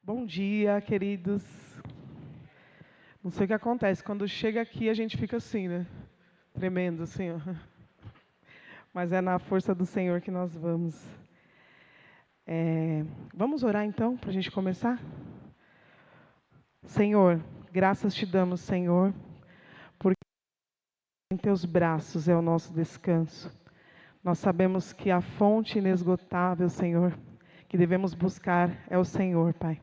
Bom dia, queridos. Não sei o que acontece, quando chega aqui a gente fica assim, né? Tremendo, assim, ó. Mas é na força do Senhor que nós vamos. Vamos orar então, para a gente começar? Senhor, graças te damos, Senhor, porque em teus braços é o nosso descanso. Nós sabemos que a fonte inesgotável, Senhor, que devemos buscar é o Senhor, Pai.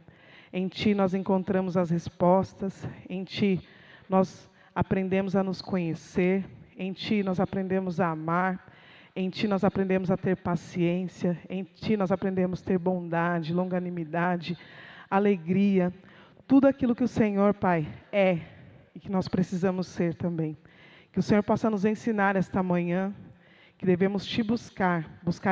Em Ti nós encontramos as respostas, em Ti nós aprendemos a nos conhecer, em Ti nós aprendemos a amar, em Ti nós aprendemos a ter paciência, em Ti nós aprendemos a ter bondade, longanimidade, alegria, tudo aquilo que o Senhor, Pai, é e que nós precisamos ser também. Que o Senhor possa nos ensinar esta manhã, que devemos Te buscar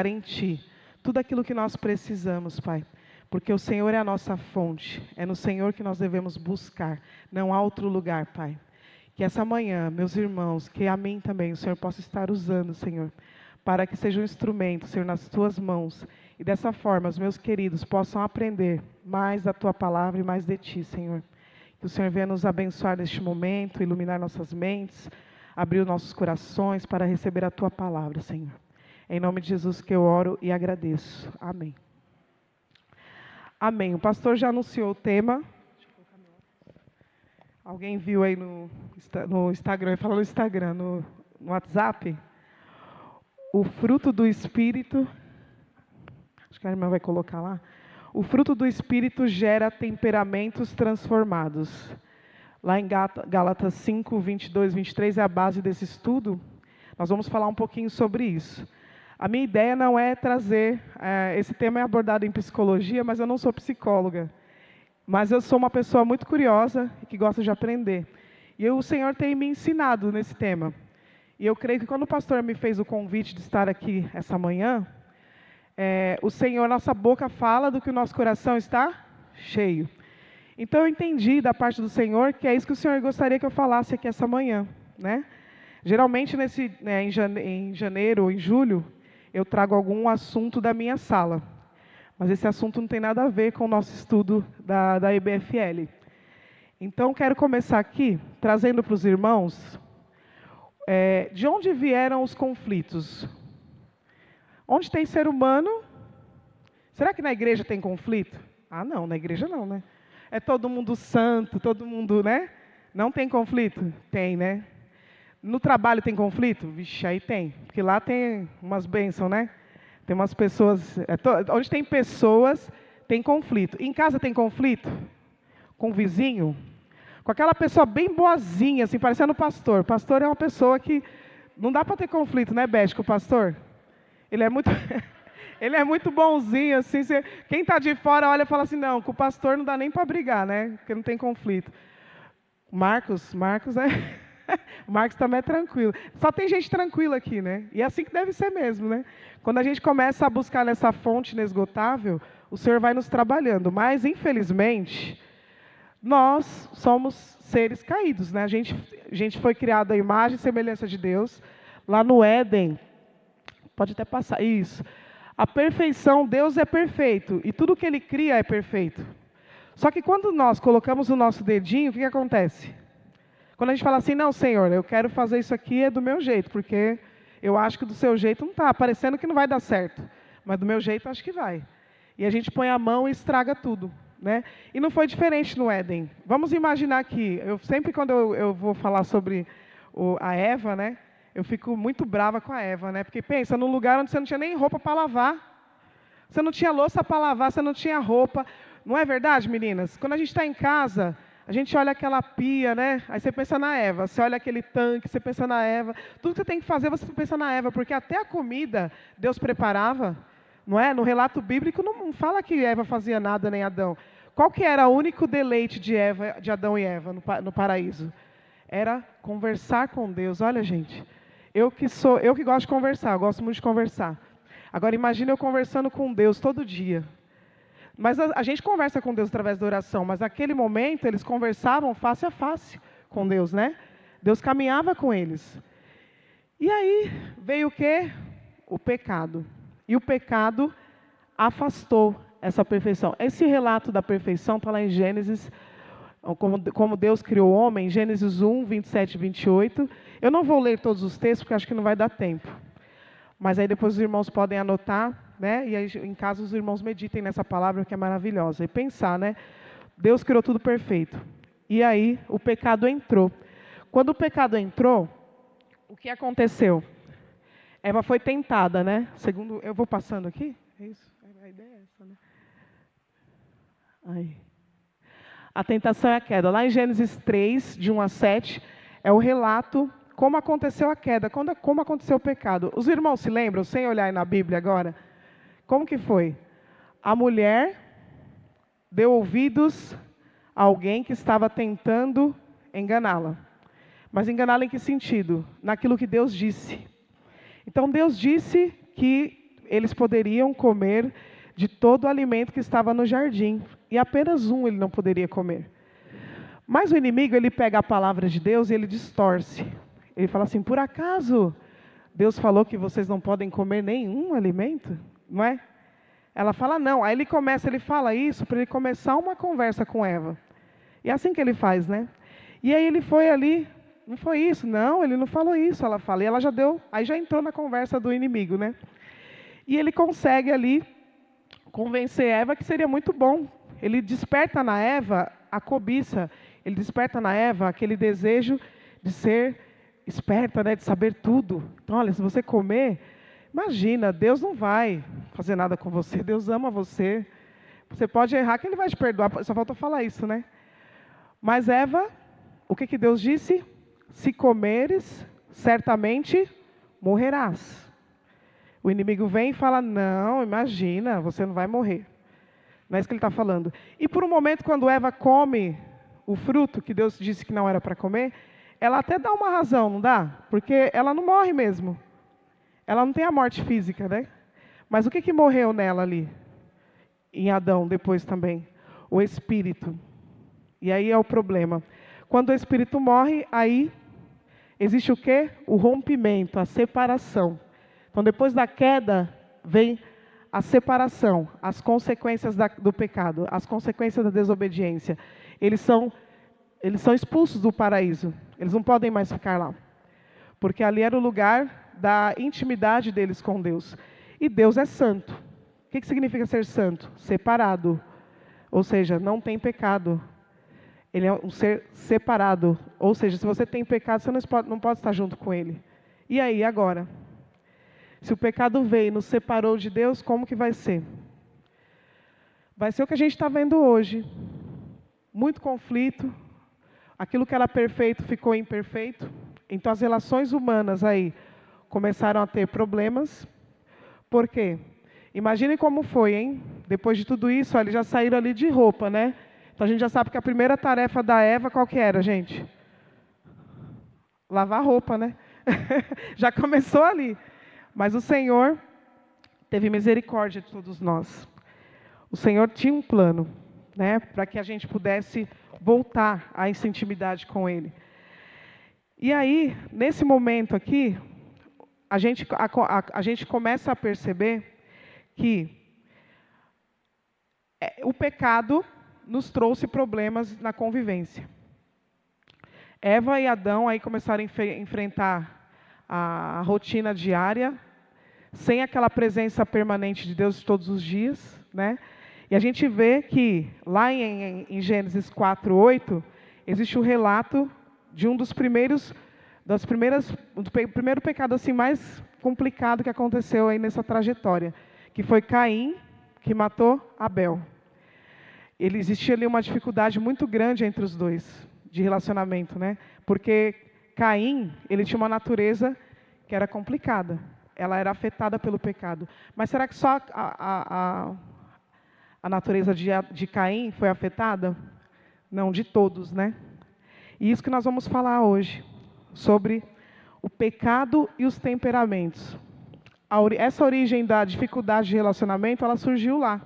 em Ti, tudo aquilo que nós precisamos, Pai. Porque o Senhor é a nossa fonte, é no Senhor que nós devemos buscar, não há outro lugar, Pai. Que essa manhã, meus irmãos, que a mim também, o Senhor possa estar usando, Senhor, para que seja um instrumento, Senhor, nas Tuas mãos. E dessa forma, os meus queridos possam aprender mais da Tua palavra e mais de Ti, Senhor. Que o Senhor venha nos abençoar neste momento, iluminar nossas mentes, abrir os nossos corações para receber a Tua palavra, Senhor. Em nome de Jesus que eu oro e agradeço. Amém. Amém. O pastor já anunciou o tema. Alguém viu aí no Instagram, fala no Instagram, no WhatsApp? O fruto do Espírito, acho que a irmã vai colocar lá. O fruto do Espírito gera temperamentos transformados. Lá em Gálatas 5, 22, 23 é a base desse estudo. Nós vamos falar um pouquinho sobre isso. A minha ideia não é trazer, esse tema é abordado em psicologia, mas eu não sou psicóloga. Mas eu sou uma pessoa muito curiosa e que gosta de aprender. E o Senhor tem me ensinado nesse tema. E eu creio que quando o pastor me fez o convite de estar aqui essa manhã, o Senhor, nossa boca fala do que o nosso coração está cheio. Então eu entendi da parte do Senhor que é isso que o Senhor gostaria que eu falasse aqui essa manhã, né? Geralmente em janeiro ou em julho, eu trago algum assunto da minha sala. Mas esse assunto não tem nada a ver com o nosso estudo da EBFL. Então, quero começar aqui, trazendo para os irmãos, de onde vieram os conflitos? Onde tem ser humano? Será que na igreja tem conflito? Ah, não, na igreja não, né? É todo mundo santo, todo mundo, né? Não tem conflito? Tem, né? No trabalho tem conflito? Vixe, aí tem. Porque lá tem umas bênçãos, né? Tem umas pessoas... onde tem pessoas, tem conflito. Em casa tem conflito? Com o vizinho? Com aquela pessoa bem boazinha, assim, parecendo pastor. Pastor é uma pessoa que... Não dá para ter conflito, né, Beth, com o pastor? Ele é muito... Ele é muito bonzinho, assim. Quem está de fora olha e fala assim, não, com o pastor não dá nem para brigar, né? Porque não tem conflito. Marcos é... O Marcos também é tranquilo. Só tem gente tranquila aqui, né? E é assim que deve ser mesmo, né? Quando a gente começa a buscar nessa fonte inesgotável, o Senhor vai nos trabalhando. Mas, infelizmente, nós somos seres caídos, né? A gente foi criado à imagem e semelhança de Deus. Lá no Éden, pode até passar, isso. A perfeição, Deus é perfeito. E tudo que Ele cria é perfeito. Só que quando nós colocamos o nosso dedinho, o que acontece? Quando a gente fala assim, não, Senhor, eu quero fazer isso aqui é do meu jeito, porque eu acho que do seu jeito não está, parecendo que não vai dar certo, mas do meu jeito acho que vai. E a gente põe a mão e estraga tudo, né? E não foi diferente no Éden. Vamos imaginar que, sempre quando eu vou falar sobre a Eva, né, eu fico muito brava com a Eva, né? Porque pensa, num lugar onde você não tinha nem roupa para lavar, você não tinha louça para lavar, você não tinha roupa. Não é verdade, meninas? Quando a gente está em casa... A gente olha aquela pia, né? Aí você pensa na Eva. Você olha aquele tanque, você pensa na Eva. Tudo que você tem que fazer, você pensa na Eva. Porque até a comida Deus preparava. Não é? No relato bíblico não fala que Eva fazia nada, nem Adão. Qual que era o único deleite de Adão e Eva no paraíso? Era conversar com Deus. Olha, gente. Eu que gosto de conversar. Eu gosto muito de conversar. Agora, imagine eu conversando com Deus todo dia. Mas a gente conversa com Deus através da oração, mas naquele momento eles conversavam face a face com Deus, né? Deus caminhava com eles. E aí veio o quê? O pecado. E o pecado afastou essa perfeição? Esse relato da perfeição está lá em Gênesis, como Deus criou o homem, Gênesis 1, 27 e 28. Eu não vou ler todos os textos, porque acho que não vai dar tempo. Mas aí depois os irmãos podem anotar, né? E aí, em casa, os irmãos meditem nessa palavra que é maravilhosa. E pensar, né? Deus criou tudo perfeito. E aí o pecado entrou. Quando o pecado entrou, o que aconteceu? Eva foi tentada, né? Segundo, eu vou passando aqui? É isso? A ideia é essa, né? Aí. A tentação é a queda. Lá em Gênesis 3, de 1 a 7, é o relato como aconteceu a queda, como aconteceu o pecado. Os irmãos se lembram, sem olhar aí na Bíblia agora? Como que foi? A mulher deu ouvidos a alguém que estava tentando enganá-la. Mas enganá-la em que sentido? Naquilo que Deus disse. Então Deus disse que eles poderiam comer de todo o alimento que estava no jardim. E apenas um ele não poderia comer. Mas o inimigo, ele pega a palavra de Deus e ele distorce. Ele fala assim, por acaso Deus falou que vocês não podem comer nenhum alimento? Não é? Ela fala não. Aí ele fala isso para ele começar uma conversa com Eva. E é assim que ele faz, né? E aí ele foi ali, não foi isso? Não, ele não falou isso, ela fala. E ela já deu, aí já entrou na conversa do inimigo, né? E ele consegue ali convencer Eva que seria muito bom. Ele desperta na Eva a cobiça, ele desperta na Eva aquele desejo de ser esperta, né, de saber tudo. Então, olha, se você comer, imagina, Deus não vai fazer nada com você, Deus ama você. Você pode errar que Ele vai te perdoar, só falta falar isso, né? Mas Eva, o que Deus disse? Se comeres, certamente morrerás. O inimigo vem e fala, não, imagina, você não vai morrer. Não é isso que ele está falando. E por um momento, quando Eva come o fruto que Deus disse que não era para comer, ela até dá uma razão, não dá? Porque ela não morre mesmo. Ela não tem a morte física, né? Mas o que morreu nela ali? Em Adão, depois também? O espírito. E aí é o problema. Quando o espírito morre, aí existe o quê? O rompimento, a separação. Então, depois da queda, vem a separação, as consequências do pecado, as consequências da desobediência. Eles são expulsos do paraíso. Eles não podem mais ficar lá. Porque ali era o lugar da intimidade deles com Deus. E Deus é santo. O que significa ser santo? Separado. Ou seja, não tem pecado. Ele é um ser separado. Ou seja, se você tem pecado, você não pode estar junto com Ele. E aí, agora? Se o pecado veio e nos separou de Deus, como que vai ser? Vai ser o que a gente está vendo hoje. Muito conflito. Aquilo que era perfeito ficou imperfeito. Então as relações humanas aí começaram a ter problemas. Por quê? Imagine como foi, hein? Depois de tudo isso, eles já saíram ali de roupa, né? Então a gente já sabe que a primeira tarefa da Eva, qual que era, gente? Lavar roupa, né? Já começou ali. Mas o Senhor teve misericórdia de todos nós. O Senhor tinha um plano, né? Para que a gente pudesse voltar a essa intimidade com Ele. E aí, nesse momento aqui, a gente começa a perceber que o pecado nos trouxe problemas na convivência. Eva e Adão aí começaram a enfrentar a rotina diária, sem aquela presença permanente de Deus todos os dias, né? E a gente vê que lá em Gênesis 4:8 existe o relato de um do primeiro pecado assim mais complicado que aconteceu aí nessa trajetória, que foi Caim, que matou Abel. Existia ali uma dificuldade muito grande entre os dois, de relacionamento, né? Porque Caim, ele tinha uma natureza que era complicada. Ela era afetada pelo pecado. Mas será que só a natureza de Caim foi afetada? Não, de todos, né? E isso que nós vamos falar hoje, sobre o pecado e os temperamentos. Essa origem da dificuldade de relacionamento, ela surgiu lá.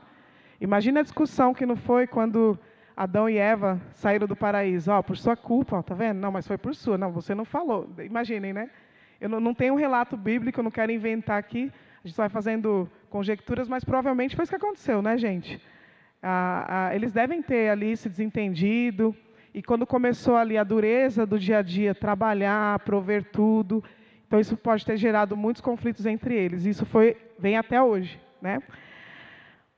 Imagina a discussão que não foi quando Adão e Eva saíram do paraíso. Por sua culpa, tá vendo? Não, mas foi por sua. Não, você não falou. Imaginem, né? Eu não tenho um relato bíblico, eu não quero inventar aqui. A A gente vai fazendo conjecturas, mas provavelmente foi isso que aconteceu, né, gente? Eles devem ter ali se desentendido, e quando começou ali a dureza do dia a dia, trabalhar, prover tudo, então isso pode ter gerado muitos conflitos entre eles. Isso vem até hoje, né?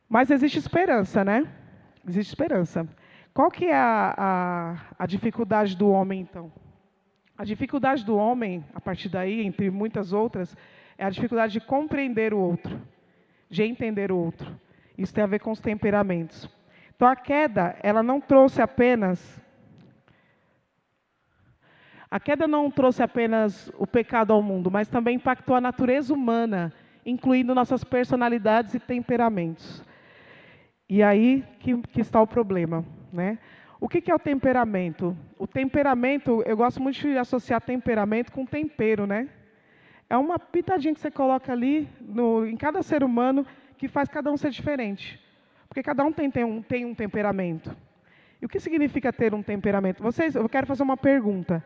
Mas existe esperança, né? Existe esperança. Qual que é a dificuldade do homem, então? A dificuldade do homem, a partir daí, entre muitas outras, é a dificuldade de compreender o outro, de entender o outro. Isso tem a ver com os temperamentos. Então, a queda, ela não trouxe apenas... A queda não trouxe apenas o pecado ao mundo, mas também impactou a natureza humana, incluindo nossas personalidades e temperamentos. E aí que está o problema, né? O que é o temperamento? O temperamento, eu gosto muito de associar temperamento com tempero, né? É uma pitadinha que você coloca ali em cada ser humano que faz cada um ser diferente. Porque cada um tem um temperamento. E o que significa ter um temperamento? Eu quero fazer uma pergunta.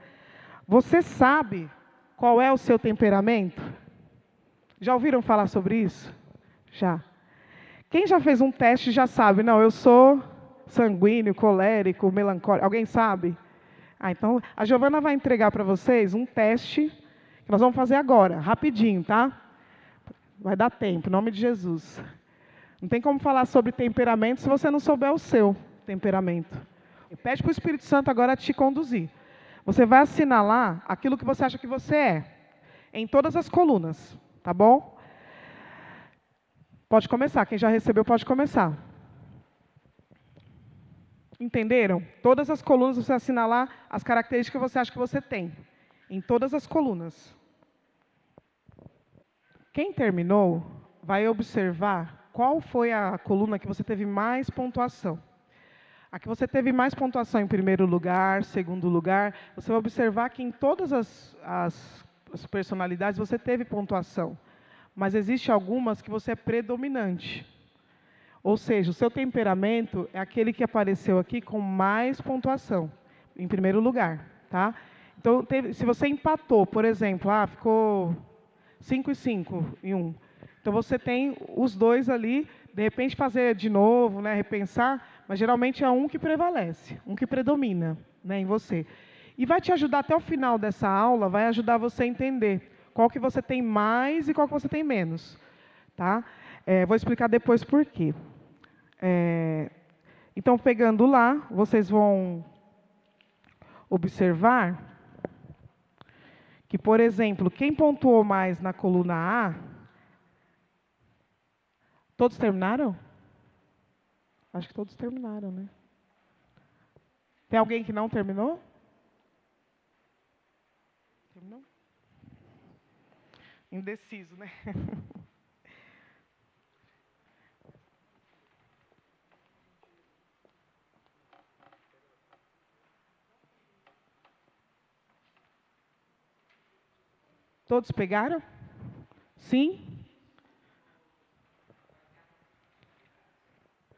Você sabe qual é o seu temperamento? Já ouviram falar sobre isso? Já. Quem já fez um teste já sabe. Não, eu sou sanguíneo, colérico, melancólico. Alguém sabe? Então, a Giovana vai entregar para vocês um teste que nós vamos fazer agora, rapidinho, tá? Vai dar tempo, em nome de Jesus. Não tem como falar sobre temperamento se você não souber o seu temperamento. Pede para o Espírito Santo agora te conduzir. Você vai assinalar aquilo que você acha que você é, em todas as colunas, tá bom? Pode começar, quem já recebeu pode começar. Entenderam? Todas as colunas você assinalar as características que você acha que você tem. Em todas as colunas. Quem terminou, vai observar qual foi a coluna que você teve mais pontuação. A que você teve mais pontuação em primeiro lugar, segundo lugar, você vai observar que em todas as personalidades você teve pontuação. Mas existe algumas que você é predominante. Ou seja, o seu temperamento é aquele que apareceu aqui com mais pontuação, em primeiro lugar, tá? Então, se você empatou, por exemplo, ficou 5 e 5 em 1. Então, você tem os dois ali, de repente fazer de novo, né, repensar, mas geralmente é um que prevalece, um que predomina, né, em você. E vai te ajudar até o final dessa aula, vai ajudar você a entender qual que você tem mais e qual que você tem menos, tá? Vou explicar depois por quê. Então, pegando lá, vocês vão observar que, por exemplo, quem pontuou mais na coluna A, todos terminaram? Acho que todos terminaram, né? Tem alguém que não terminou? Terminou? Indeciso, né? Todos pegaram? Sim?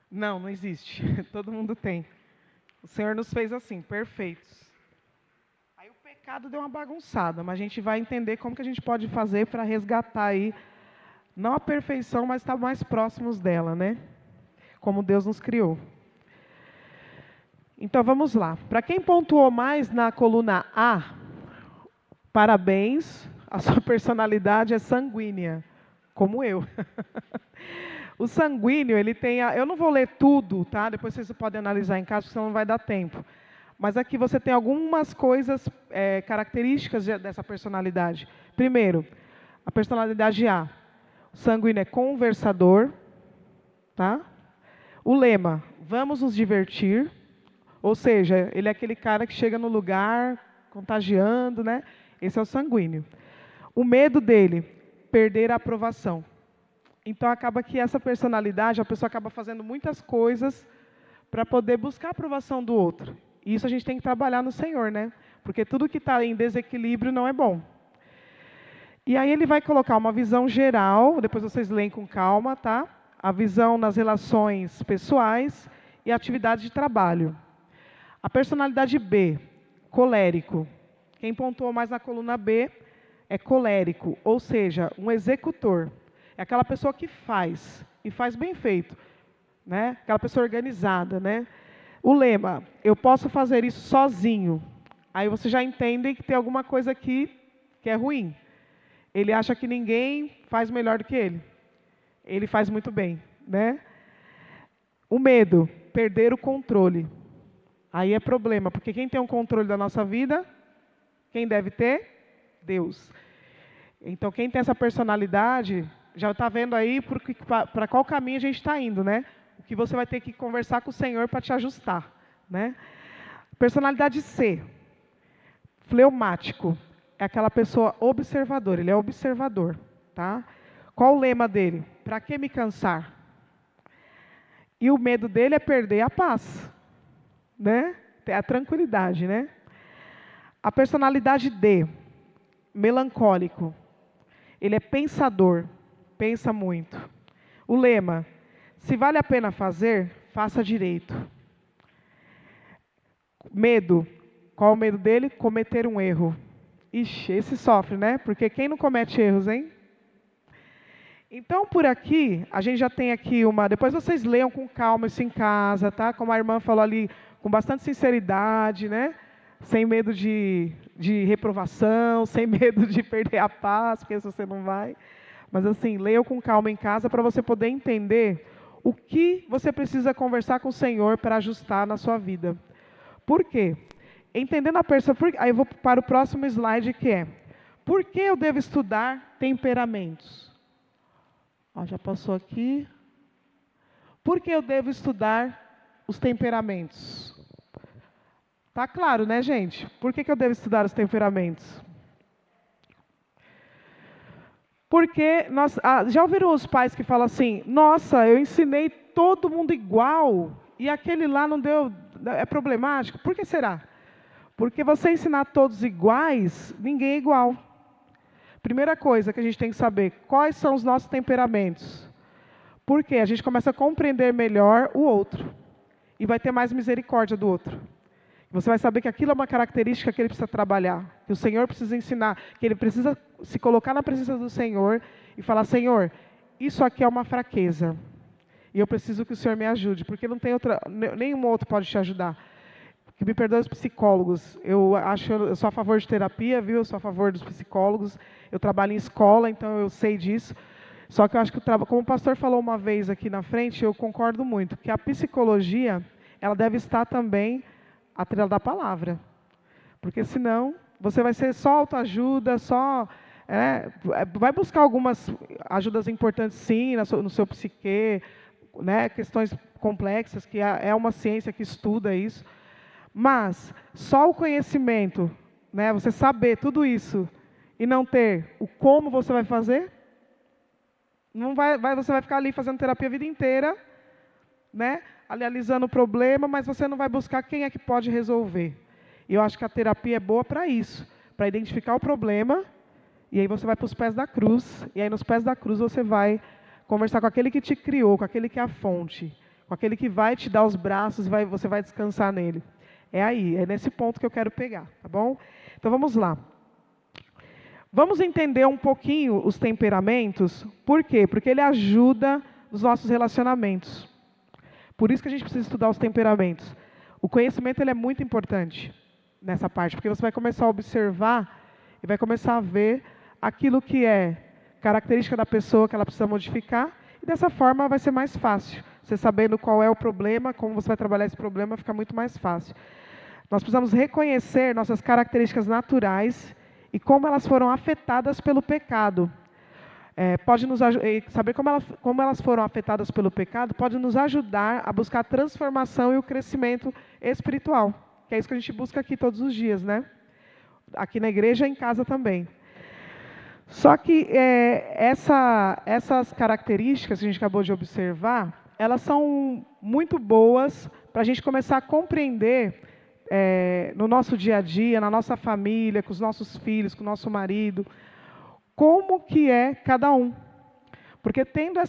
Não, não existe. Todo mundo tem. O Senhor nos fez assim, perfeitos. Aí o pecado deu uma bagunçada, mas a gente vai entender como que a gente pode fazer para resgatar aí, não a perfeição, mas estar mais próximos dela, né? Como Deus nos criou. Então vamos lá. Para quem pontuou mais na coluna A, parabéns, a sua personalidade é sanguínea, como eu. O sanguíneo, ele tem... Eu não vou ler tudo, tá? Depois vocês podem analisar em casa, porque senão não vai dar tempo. Mas aqui você tem algumas coisas, características dessa personalidade. Primeiro, a personalidade A. O sanguíneo é conversador, tá? O lema, vamos nos divertir. Ou seja, ele é aquele cara que chega no lugar, contagiando, né? Esse é o sanguíneo. O medo dele, perder a aprovação. Então, acaba que essa personalidade, a pessoa acaba fazendo muitas coisas para poder buscar a aprovação do outro. E isso a gente tem que trabalhar no Senhor, né? Porque tudo que está em desequilíbrio não é bom. E aí ele vai colocar uma visão geral, depois vocês leem com calma, tá? A visão nas relações pessoais e atividades de trabalho. A personalidade B, colérico. Quem pontuou mais na coluna B é colérico, ou seja, um executor. é aquela pessoa que faz, e faz bem feito, né? Aquela pessoa organizada, né? O lema, eu posso fazer isso sozinho. Aí você já entende que tem alguma coisa aqui que é ruim. Ele acha que ninguém faz melhor do que ele. Ele faz muito bem, né? O medo, perder o controle. Aí é problema, porque quem tem o controle da nossa vida, quem deve ter? Deus. Então, quem tem essa personalidade, já está vendo aí para qual caminho a gente está indo, né? O que você vai ter que conversar com o Senhor para te ajustar, né? Personalidade C, fleumático, é aquela pessoa observadora, ele é observador, tá? Qual o lema dele? Para que me cansar? E o medo dele é perder a paz, né? A tranquilidade, né? A personalidade D, melancólico, ele é pensador, pensa muito. O lema, se vale a pena fazer, faça direito. Medo, qual o medo dele? Cometer um erro. Ixi, esse sofre, né? Porque quem não comete erros, hein? Então, por aqui, a gente já tem aqui uma... Depois vocês leiam com calma isso em casa, tá? Como a irmã falou ali, com bastante sinceridade, né? Sem medo de reprovação, sem medo de perder a paz, porque se você não vai. Mas assim, leiam com calma em casa para você poder entender o que você precisa conversar com o Senhor para ajustar na sua vida. Por quê? Entendendo a pessoa... Aí eu vou para o próximo slide, que é... Por que eu devo estudar temperamentos? Ó, já passou aqui. Por que eu devo estudar os temperamentos? Tá claro, né, gente? Por que eu devo estudar os temperamentos? Porque já ouviram os pais que falam assim: nossa, eu ensinei todo mundo igual e aquele lá não deu, é problemático. Por que será? Porque você ensinar todos iguais, ninguém é igual. Primeira coisa que a gente tem que saber, quais são os nossos temperamentos? Porque a gente começa a compreender melhor o outro e vai ter mais misericórdia do outro. Você vai saber que aquilo é uma característica que ele precisa trabalhar, que o Senhor precisa ensinar, que ele precisa se colocar na presença do Senhor e falar: Senhor, isso aqui é uma fraqueza e eu preciso que o Senhor me ajude, porque não tem outra, nenhum outro pode te ajudar. Que me perdoe os psicólogos, eu sou a favor de terapia, viu? Eu sou a favor dos psicólogos, eu trabalho em escola, então eu sei disso. Só que eu acho que, como o pastor falou uma vez aqui na frente, eu concordo muito, que a psicologia, ela deve estar também atrelada à palavra. Porque senão, você vai ser só autoajuda, vai buscar algumas ajudas importantes sim, no seu psique, né? Questões complexas, que é uma ciência que estuda isso. Mas só o conhecimento, né, você saber tudo isso e não ter o como você vai fazer, você vai ficar ali fazendo terapia a vida inteira, né, analisando o problema, mas você não vai buscar quem é que pode resolver. E eu acho que a terapia é boa para isso, para identificar o problema, e aí você vai para os pés da cruz, e aí nos pés da cruz você vai conversar com aquele que te criou, com aquele que é a fonte, com aquele que vai te dar os braços e você vai descansar nele. É nesse ponto que eu quero pegar, tá bom? Então vamos lá. Vamos entender um pouquinho os temperamentos. Por quê? Porque ele ajuda nos nossos relacionamentos. Por isso que a gente precisa estudar os temperamentos. O conhecimento ele é muito importante nessa parte, porque você vai começar a observar e vai começar a ver aquilo que é característica da pessoa que ela precisa modificar, e dessa forma vai ser mais fácil. Você sabendo qual é o problema, como você vai trabalhar esse problema, fica muito mais fácil. Nós precisamos reconhecer nossas características naturais e como elas foram afetadas pelo pecado. Saber como elas foram afetadas pelo pecado pode nos ajudar a buscar a transformação e o crescimento espiritual, que é isso que a gente busca aqui todos os dias, né? Aqui na igreja e em casa também. Só que essas características que a gente acabou de observar, elas são muito boas para a gente começar a compreender no nosso dia a dia, na nossa família, com os nossos filhos, com o nosso marido, como que é cada um. Porque tendo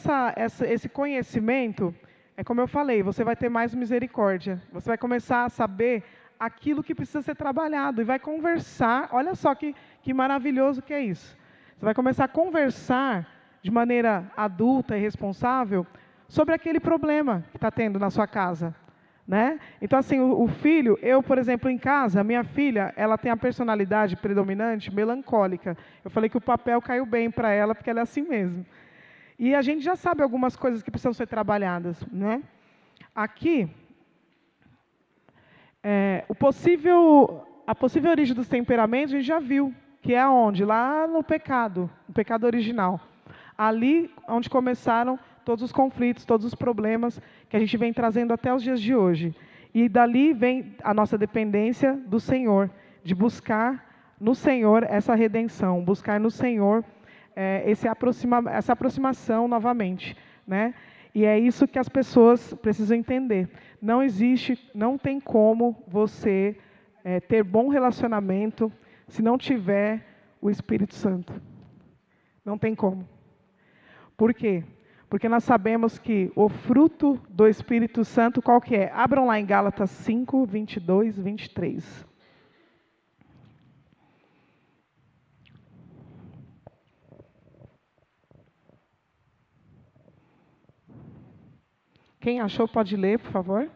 esse conhecimento, é como eu falei, você vai ter mais misericórdia. Você vai começar a saber aquilo que precisa ser trabalhado e vai conversar. Olha só que maravilhoso que é isso. Você vai começar a conversar de maneira adulta e responsável sobre aquele problema que está tendo na sua casa, né? Então, assim, o filho, eu, por exemplo, em casa, a minha filha, ela tem a personalidade predominante melancólica. Eu falei que o papel caiu bem para ela, porque ela é assim mesmo. E a gente já sabe algumas coisas que precisam ser trabalhadas, né? Aqui, a possível origem dos temperamentos, a gente já viu, que é aonde? Lá no pecado original. Ali onde começaram todos os conflitos, todos os problemas que a gente vem trazendo até os dias de hoje. E dali vem a nossa dependência do Senhor, de buscar no Senhor essa redenção, buscar no Senhor essa aproximação novamente, né? E é isso que as pessoas precisam entender. Não existe, não tem como você ter bom relacionamento se não tiver o Espírito Santo. Não tem como. Por quê? Porque nós sabemos que o fruto do Espírito Santo, qual que é? Abram lá em Gálatas 5, 22, 23. Quem achou pode ler, por favor.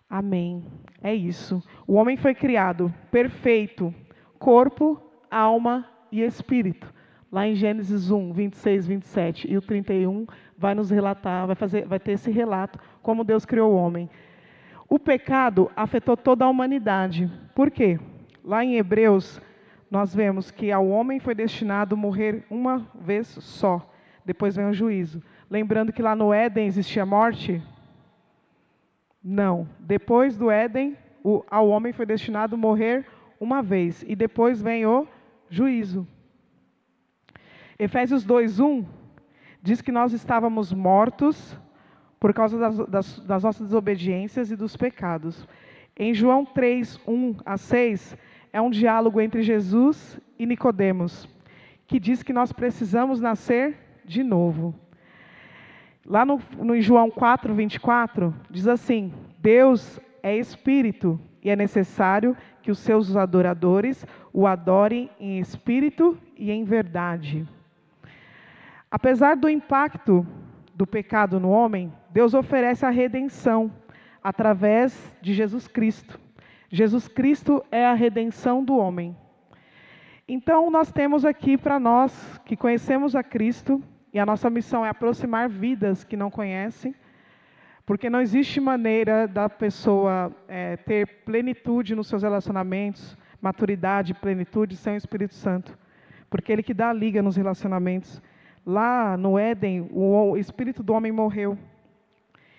Amém. É isso. O homem foi criado perfeito, corpo, alma e espírito. Lá em Gênesis 1, 26, 27 e o 31 vai nos relatar, vai ter esse relato como Deus criou o homem. O pecado afetou toda a humanidade. Por quê? Lá em Hebreus, nós vemos que ao homem foi destinado morrer uma vez só. Depois vem o juízo. Lembrando que lá no Éden existia morte? Não. Depois do Éden, ao homem foi destinado morrer uma vez. E depois vem o juízo. Efésios 2:1 diz que nós estávamos mortos por causa das nossas desobediências e dos pecados. Em João 3:1 a 6, é um diálogo entre Jesus e Nicodemos, que diz que nós precisamos nascer de novo. Lá no João 4:24, diz assim: Deus é Espírito e é necessário que os seus adoradores o adorem em espírito e em verdade. Apesar do impacto do pecado no homem, Deus oferece a redenção através de Jesus Cristo. Jesus Cristo é a redenção do homem. Então, nós temos aqui para nós que conhecemos a Cristo, e a nossa missão é aproximar vidas que não conhecem, porque não existe maneira da pessoa ter plenitude nos seus relacionamentos, maturidade, plenitude, sem o Espírito Santo. Porque Ele que dá a liga nos relacionamentos. Lá no Éden, o espírito do homem morreu.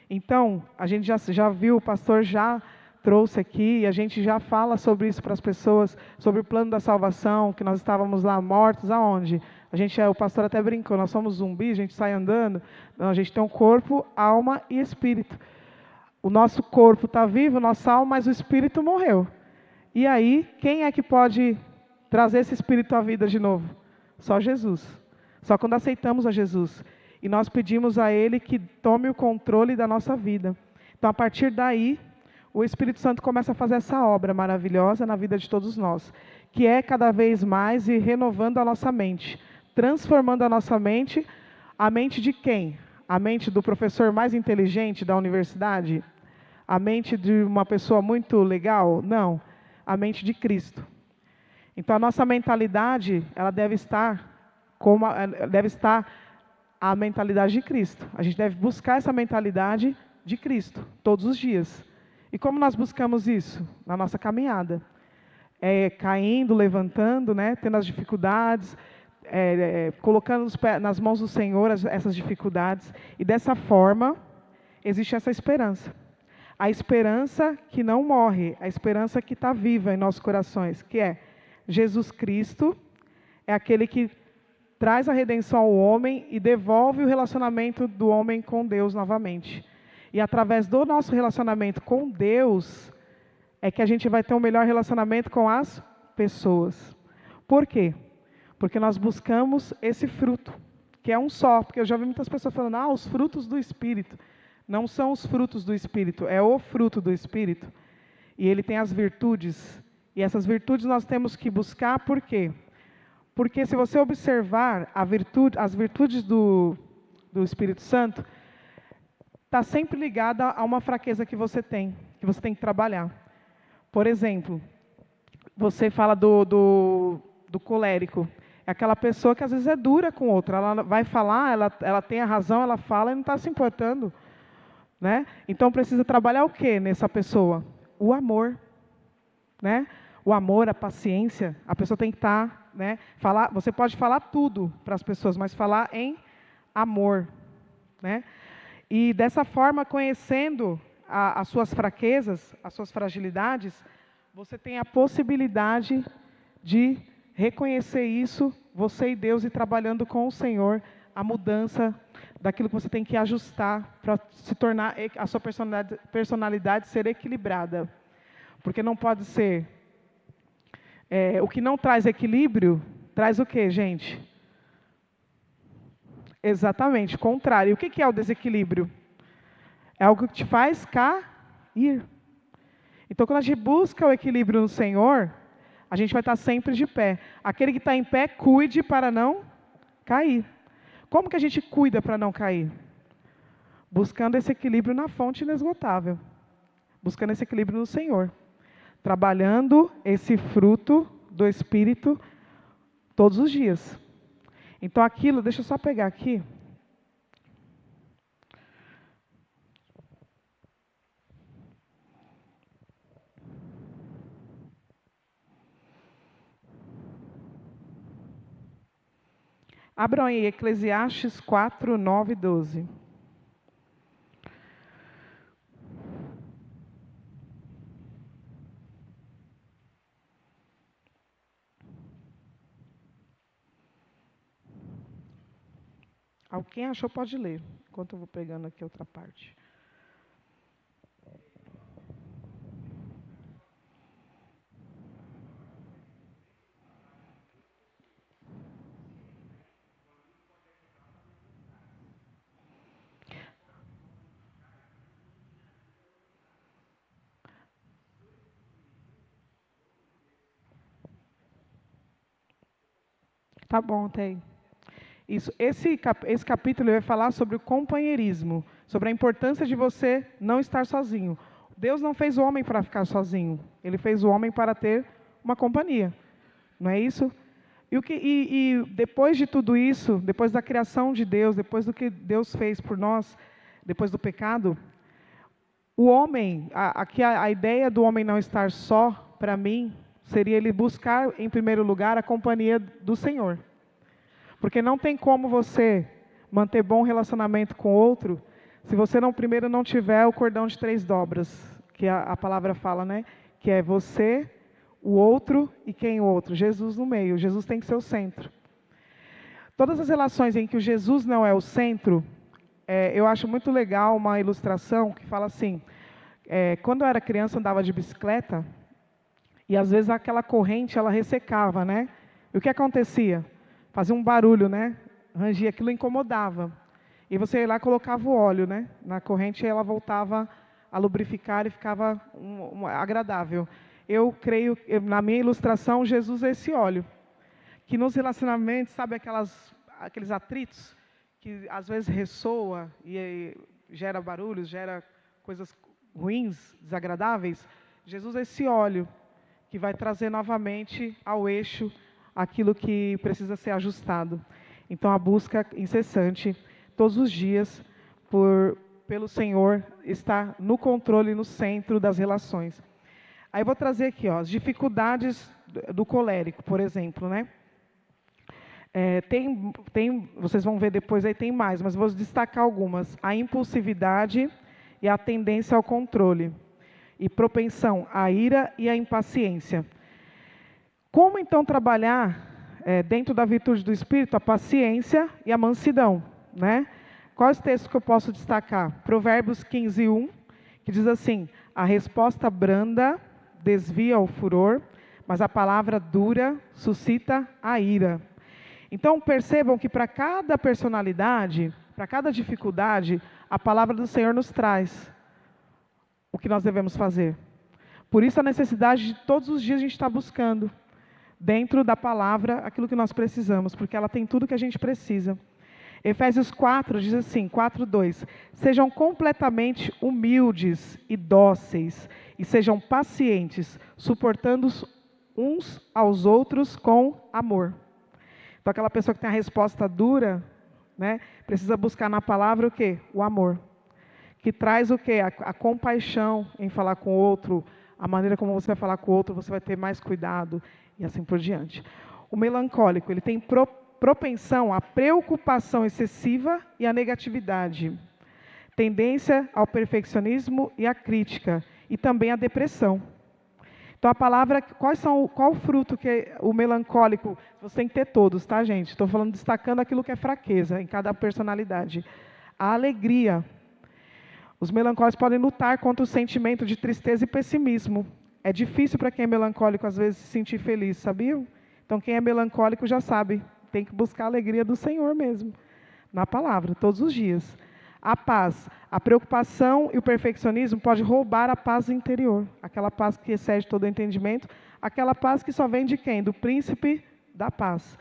Então, a gente já viu, o pastor já trouxe aqui, e a gente já fala sobre isso para as pessoas, sobre o plano da salvação, que nós estávamos lá mortos, aonde? O pastor até brincou, nós somos zumbis, a gente sai andando, não, a gente tem um corpo, alma e espírito. O nosso corpo está vivo, nossa alma, mas o espírito morreu. E aí, quem é que pode trazer esse espírito à vida de novo? Só Jesus. Só quando aceitamos a Jesus. E nós pedimos a Ele que tome o controle da nossa vida. Então, a partir daí, o Espírito Santo começa a fazer essa obra maravilhosa na vida de todos nós, que é cada vez mais ir renovando a nossa mente, transformando a mente de quem? A mente do professor mais inteligente da universidade? A mente de uma pessoa muito legal? Não, a mente de Cristo. Então, a nossa mentalidade, ela deve estar a mentalidade de Cristo. A gente deve buscar essa mentalidade de Cristo, todos os dias. E como nós buscamos isso? Na nossa caminhada. Caindo, levantando, né? Tendo as dificuldades, colocando nas mãos do Senhor essas dificuldades. E dessa forma, existe essa esperança. A esperança que não morre, a esperança que está viva em nossos corações, que é Jesus Cristo, é aquele que traz a redenção ao homem e devolve o relacionamento do homem com Deus novamente. E através do nosso relacionamento com Deus, é que a gente vai ter um melhor relacionamento com as pessoas. Por quê? Porque nós buscamos esse fruto, que é um só, porque eu já ouvi muitas pessoas falando, os frutos do Espírito. Não são os frutos do Espírito, é o fruto do Espírito. E ele tem as virtudes, e essas virtudes nós temos que buscar, por quê? Porque se você observar as virtudes do Espírito Santo, está sempre ligada a uma fraqueza que você tem que trabalhar. Por exemplo, você fala do colérico. É aquela pessoa que às vezes é dura com outra. Ela vai falar, ela tem a razão, ela fala e não está se importando. Né? Então precisa trabalhar o que nessa pessoa? O amor. Né? O amor, a paciência. A pessoa tem que estar... Né? Você pode falar tudo para as pessoas, mas falar em amor. Né? E dessa forma, conhecendo as suas fraquezas, as suas fragilidades, você tem a possibilidade de reconhecer isso, você e Deus, e trabalhando com o Senhor, a mudança daquilo que você tem que ajustar para se tornar a sua personalidade ser equilibrada. Porque não pode ser... o que não traz equilíbrio, traz o quê, gente? Exatamente, contrário. O que é o desequilíbrio? É algo que te faz cair. Então, quando a gente busca o equilíbrio no Senhor, a gente vai estar sempre de pé. Aquele que está em pé, cuide para não cair. Como que a gente cuida para não cair? Buscando esse equilíbrio na fonte inesgotável. Buscando esse equilíbrio no Senhor. Trabalhando esse fruto do Espírito todos os dias. Então aquilo, deixa eu só pegar aqui. Abram aí Eclesiastes 4, 9 e 12. Quem achou pode ler, enquanto eu vou pegando aqui outra parte. Tá bom, tem. Isso, esse capítulo vai falar sobre o companheirismo, sobre a importância de você não estar sozinho. Deus não fez o homem para ficar sozinho, Ele fez o homem para ter uma companhia, não é isso? E depois de tudo isso, depois da criação de Deus, depois do que Deus fez por nós, depois do pecado, o homem, aqui a ideia do homem não estar só, para mim, seria ele buscar, em primeiro lugar, a companhia do Senhor. Porque não tem como você manter bom relacionamento com outro se você primeiro não tiver o cordão de 3 dobras, que a palavra fala, né? Que é você, o outro e quem o outro? Jesus no meio. Jesus tem que ser o centro. Todas as relações em que o Jesus não é o centro, eu acho muito legal uma ilustração que fala assim, quando eu era criança, eu andava de bicicleta, e às vezes aquela corrente, ela ressecava, né? E o que acontecia? Fazia um barulho, né? Rangia, aquilo incomodava. E você ia lá e colocava o óleo, né? Na corrente, e ela voltava a lubrificar e ficava agradável. Eu creio, na minha ilustração, Jesus é esse óleo. Que nos relacionamentos, sabe aqueles atritos que às vezes ressoa e gera barulhos, gera coisas ruins, desagradáveis? Jesus é esse óleo que vai trazer novamente ao eixo aquilo que precisa ser ajustado. Então, a busca incessante, todos os dias, pelo Senhor, está no controle, no centro das relações. Aí eu vou trazer aqui, as dificuldades do colérico, por exemplo, né? Vocês vão ver depois, aí tem mais, mas vou destacar algumas. A impulsividade e a tendência ao controle. E propensão à ira e à impaciência. Como então trabalhar dentro da virtude do Espírito a paciência e a mansidão, né? Quais textos que eu posso destacar? Provérbios 15, 1, que diz assim: a resposta branda desvia o furor, mas a palavra dura suscita a ira. Então, percebam que para cada personalidade, para cada dificuldade, a palavra do Senhor nos traz o que nós devemos fazer. Por isso a necessidade de todos os dias a gente estar buscando, dentro da palavra, aquilo que nós precisamos, porque ela tem tudo que a gente precisa. Efésios 4 diz assim, 4:2: sejam completamente humildes e dóceis, e sejam pacientes, suportando uns aos outros com amor. Então aquela pessoa que tem a resposta dura, né, precisa buscar na palavra o quê? O amor. Que traz o quê? A compaixão em falar com o outro, a maneira como você vai falar com o outro, você vai ter mais cuidado, e assim por diante. O melancólico, ele tem propensão à preocupação excessiva e à negatividade, tendência ao perfeccionismo e à crítica, e também à depressão. Então a palavra, qual o fruto que o melancólico, você tem que ter todos, tá, gente? Estou falando, destacando aquilo que é fraqueza em cada personalidade. A alegria. Os melancólicos podem lutar contra o sentimento de tristeza e pessimismo. É difícil para quem é melancólico, às vezes, se sentir feliz, sabiam? Então, quem é melancólico já sabe, tem que buscar a alegria do Senhor mesmo, na palavra, todos os dias. A paz, a preocupação e o perfeccionismo pode roubar a paz interior, aquela paz que excede todo o entendimento, aquela paz que só vem de quem? Do príncipe da paz.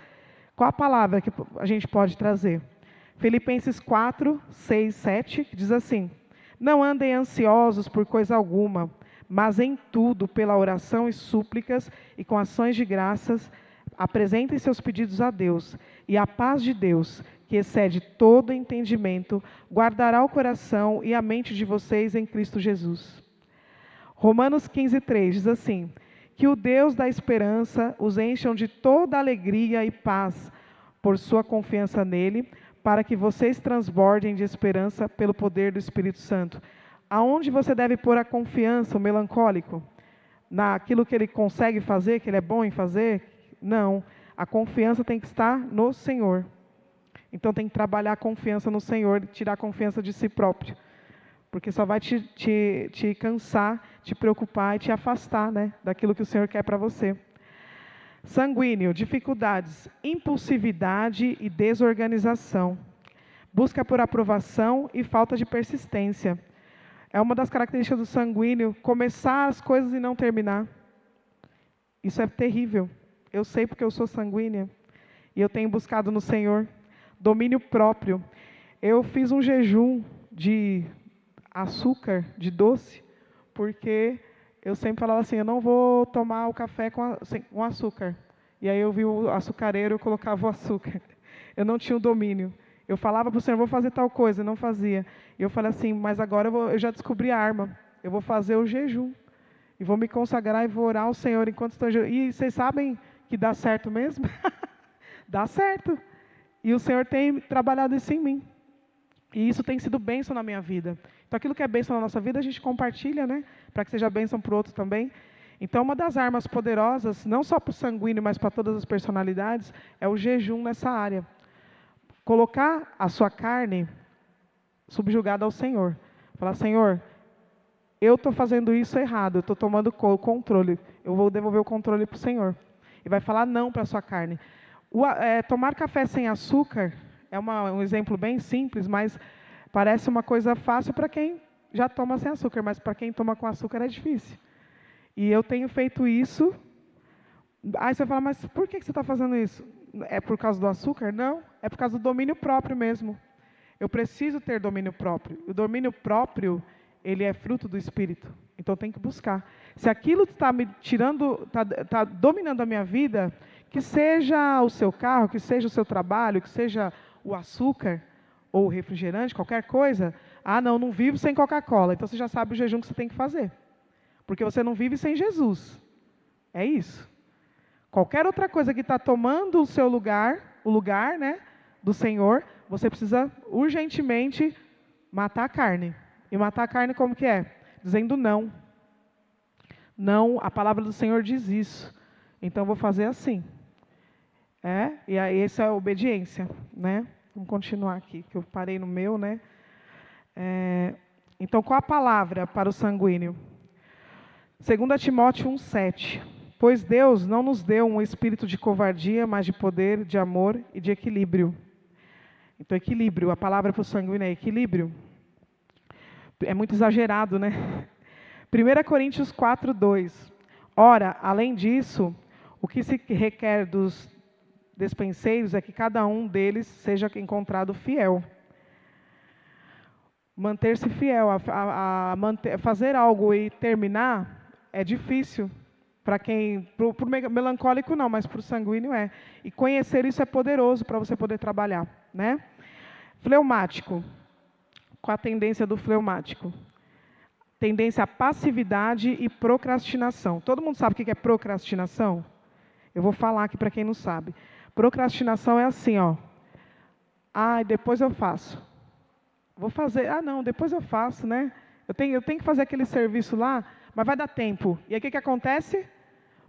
Qual a palavra que a gente pode trazer? Filipenses 4, 6, 7, que diz assim: não andem ansiosos por coisa alguma, mas em tudo, pela oração e súplicas e com ações de graças, apresentem seus pedidos a Deus, e a paz de Deus, que excede todo entendimento, guardará o coração e a mente de vocês em Cristo Jesus. Romanos 15, 3 diz assim: que o Deus da esperança os encham de toda alegria e paz por sua confiança nele, para que vocês transbordem de esperança pelo poder do Espírito Santo. Aonde você deve pôr a confiança, o melancólico? Naquilo que ele consegue fazer, que ele é bom em fazer? Não. A confiança tem que estar no Senhor. Então tem que trabalhar a confiança no Senhor, tirar a confiança de si próprio. Porque só vai te cansar, te preocupar e te afastar, né, daquilo que o Senhor quer para você. Sanguíneo, dificuldades, impulsividade e desorganização. Busca por aprovação e falta de persistência. É uma das características do sanguíneo, começar as coisas e não terminar. Isso é terrível. Eu sei porque eu sou sanguínea. E eu tenho buscado no Senhor domínio próprio. Eu fiz um jejum de açúcar, de doce, porque eu sempre falava assim, eu não vou tomar o café com açúcar. E aí eu vi o açucareiro, eu colocava o açúcar. Eu não tinha o domínio. Eu falava para o Senhor, vou fazer tal coisa, não fazia. E eu falei assim, mas agora eu já descobri a arma. Eu vou fazer o jejum. E vou me consagrar e vou orar ao Senhor enquanto estou em jejum. E vocês sabem que dá certo mesmo? Dá certo. E o Senhor tem trabalhado isso em mim. E isso tem sido bênção na minha vida. Então aquilo que é bênção na nossa vida, a gente compartilha, né? Para que seja bênção para o outro também. Então uma das armas poderosas, não só para o sanguíneo, mas para todas as personalidades, é o jejum nessa área. Colocar a sua carne subjugada ao Senhor. Falar, Senhor, eu estou fazendo isso errado, eu estou tomando o controle. Eu vou devolver o controle para o Senhor. E vai falar não para a sua carne. Tomar café sem açúcar é um exemplo bem simples, mas parece uma coisa fácil para quem já toma sem açúcar, mas para quem toma com açúcar é difícil. E eu tenho feito isso. Aí você fala, mas por que você está fazendo isso? É por causa do açúcar? Não, é por causa do domínio próprio mesmo. Eu preciso ter domínio próprio. O domínio próprio, ele é fruto do Espírito. Então tem que buscar. Se aquilo está me tirando, está dominando a minha vida, que seja o seu carro, que seja o seu trabalho, que seja o açúcar ou o refrigerante, qualquer coisa. Ah, não vivo sem Coca-Cola. Então você já sabe o jejum que você tem que fazer. Porque você não vive sem Jesus. É isso. Qualquer outra coisa que está tomando o seu lugar, o lugar, né, do Senhor, você precisa urgentemente matar a carne. E matar a carne como que é? Dizendo não. Não, a palavra do Senhor diz isso. Então eu vou fazer assim. E aí essa é a obediência, né? Vamos continuar aqui, que eu parei no meu, né? Então qual a palavra para o sanguíneo? 2 Timóteo 1,7. pois Deus não nos deu um espírito de covardia, mas de poder, de amor e de equilíbrio. Então, equilíbrio, a palavra para o sanguíneo é equilíbrio. É muito exagerado, né? 1 Coríntios 4:2. Ora, além disso, o que se requer dos despenseiros é que cada um deles seja encontrado fiel. Manter-se fiel, fazer algo e terminar é difícil. Para quem, para o melancólico não, mas para o sanguíneo é. E conhecer isso é poderoso para você poder trabalhar, né? Fleumático. Qual a tendência do fleumático? Tendência à passividade e procrastinação. Todo mundo sabe o que é procrastinação? Eu vou falar aqui para quem não sabe. Procrastinação é assim, ó. Depois eu faço. Vou fazer. Não, depois eu faço, né? Eu tenho que fazer aquele serviço lá, mas vai dar tempo. E aí o que acontece?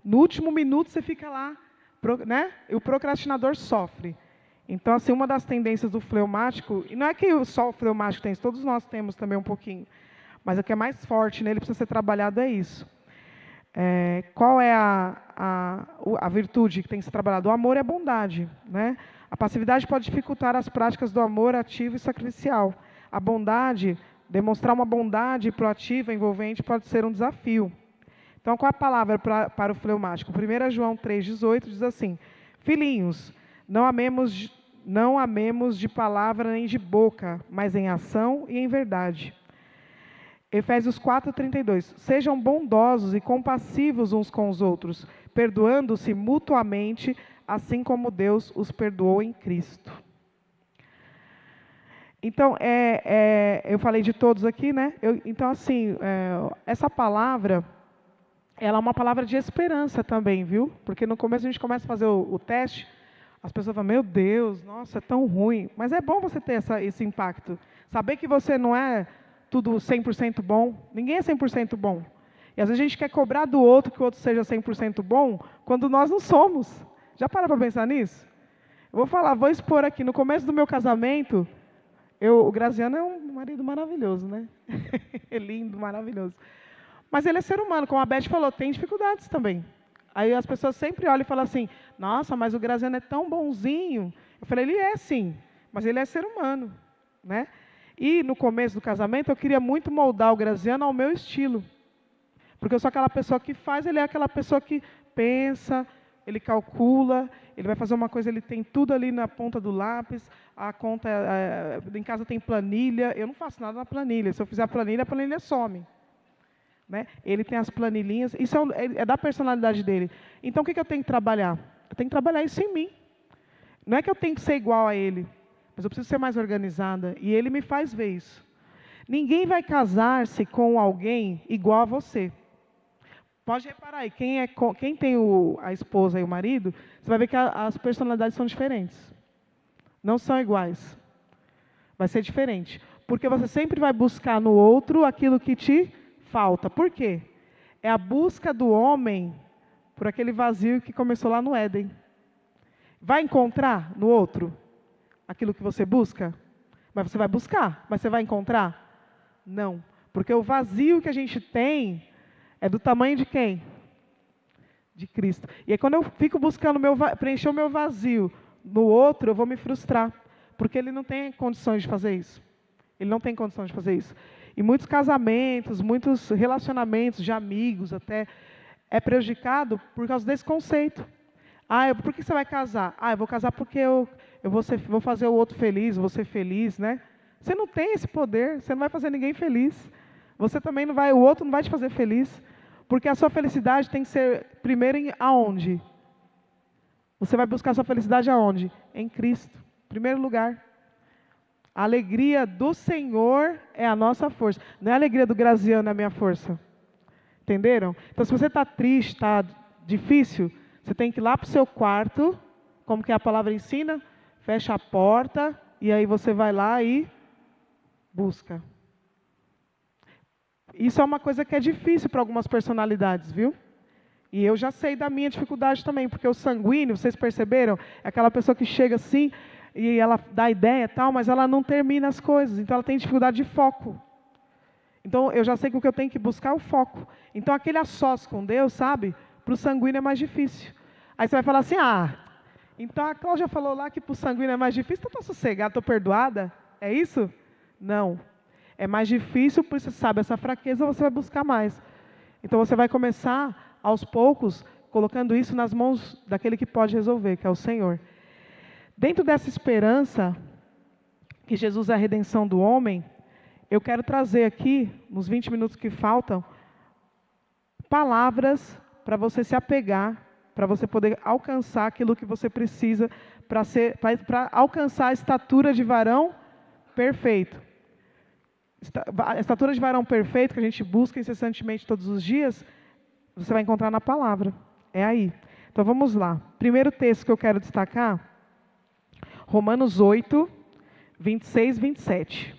No último minuto você fica lá, né? E o procrastinador sofre. Então, assim, uma das tendências do fleumático, e não é que só o fleumático tem, todos nós temos também um pouquinho, mas o que é mais forte nele, precisa ser trabalhado, é isso. Qual é a virtude que tem que ser trabalhada? O amor é a bondade, né? A passividade pode dificultar as práticas do amor ativo e sacrificial. A bondade, demonstrar uma bondade proativa, envolvente, pode ser um desafio. Então, qual é a palavra para o fleumático? 1 João 3,18 diz assim: filhinhos, não amemos de palavra nem de boca, mas em ação e em verdade. Efésios 4:32. Sejam bondosos e compassivos uns com os outros, perdoando-se mutuamente, assim como Deus os perdoou em Cristo. Então, eu falei de todos aqui, né? Então, assim, essa palavra, ela é uma palavra de esperança também, viu? Porque no começo a gente começa a fazer o teste, as pessoas falam, meu Deus, nossa, é tão ruim. Mas é bom você ter esse impacto. Saber que você não é tudo 100% bom. Ninguém é 100% bom. E às vezes a gente quer cobrar do outro que o outro seja 100% bom, quando nós não somos. Já para pensar nisso? Eu vou expor aqui, no começo do meu casamento, o Graziano é um marido maravilhoso, né? É lindo, maravilhoso. Mas ele é ser humano, como a Beth falou, tem dificuldades também. Aí as pessoas sempre olham e falam assim, nossa, mas o Graziano é tão bonzinho. Eu falei, ele é sim, mas ele é ser humano, né? E no começo do casamento eu queria muito moldar o Graziano ao meu estilo. Porque eu sou aquela pessoa que faz, ele é aquela pessoa que pensa, ele calcula, ele vai fazer uma coisa, ele tem tudo ali na ponta do lápis, a conta, em casa tem planilha, eu não faço nada na planilha, se eu fizer a planilha some. Né? Ele tem as planilhinhas, isso é da personalidade dele. Então, o que eu tenho que trabalhar? Eu tenho que trabalhar isso em mim. Não é que eu tenho que ser igual a ele, mas eu preciso ser mais organizada. E ele me faz ver isso. Ninguém vai casar-se com alguém igual a você. Pode reparar aí, quem tem a esposa e o marido, você vai ver que as personalidades são diferentes. Não são iguais. Vai ser diferente. Porque você sempre vai buscar no outro aquilo que te falta. Por quê? É a busca do homem por aquele vazio que começou lá no Éden. Vai encontrar no outro aquilo que você busca? Mas você vai buscar, mas você vai encontrar? Não. Porque o vazio que a gente tem é do tamanho de quem? De Cristo. E aí quando eu fico buscando preencher o meu vazio no outro, eu vou me frustrar. Porque ele não tem condições de fazer isso. Ele não tem condições de fazer isso. E muitos casamentos, muitos relacionamentos de amigos até, é prejudicado por causa desse conceito. Por que você vai casar? Eu vou casar porque eu vou fazer o outro feliz, vou ser feliz, né? Você não tem esse poder, você não vai fazer ninguém feliz. Você também não vai, o outro não vai te fazer feliz. Porque a sua felicidade tem que ser primeiro aonde? Você vai buscar a sua felicidade aonde? Em Cristo. Em primeiro lugar. A alegria do Senhor é a nossa força. Não é a alegria do Graziano, é a minha força. Entenderam? Então, se você está triste, está difícil, você tem que ir lá para o seu quarto, como que a palavra ensina, fecha a porta, e aí você vai lá e busca. Isso é uma coisa que é difícil para algumas personalidades, viu? E eu já sei da minha dificuldade também, porque o sanguíneo, vocês perceberam? É aquela pessoa que chega assim, e ela dá ideia e tal, mas ela não termina as coisas, então ela tem dificuldade de foco. Então eu já sei que o que eu tenho que buscar é o foco. Então aquele a sós com Deus, sabe? para o sanguíneo é mais difícil. Aí você vai falar assim, então a Cláudia falou lá que para o sanguíneo é mais difícil, então estou sossegada, estou perdoada? É isso? Não. É mais difícil, porque você sabe essa fraqueza, você vai buscar mais. Então você vai começar, aos poucos, colocando isso nas mãos daquele que pode resolver, que é o Senhor. Dentro dessa esperança, que Jesus é a redenção do homem, eu quero trazer aqui, nos 20 minutos que faltam, palavras para você se apegar, para você poder alcançar aquilo que você precisa para alcançar a estatura de varão perfeito. A estatura de varão perfeito que a gente busca incessantemente todos os dias, você vai encontrar na palavra. É aí. Então vamos lá. Primeiro texto que eu quero destacar, Romanos 8, 26, 27.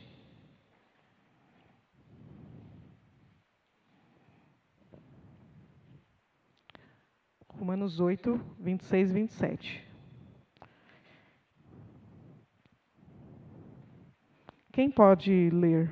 Romanos 8, 26, 27. Quem pode ler?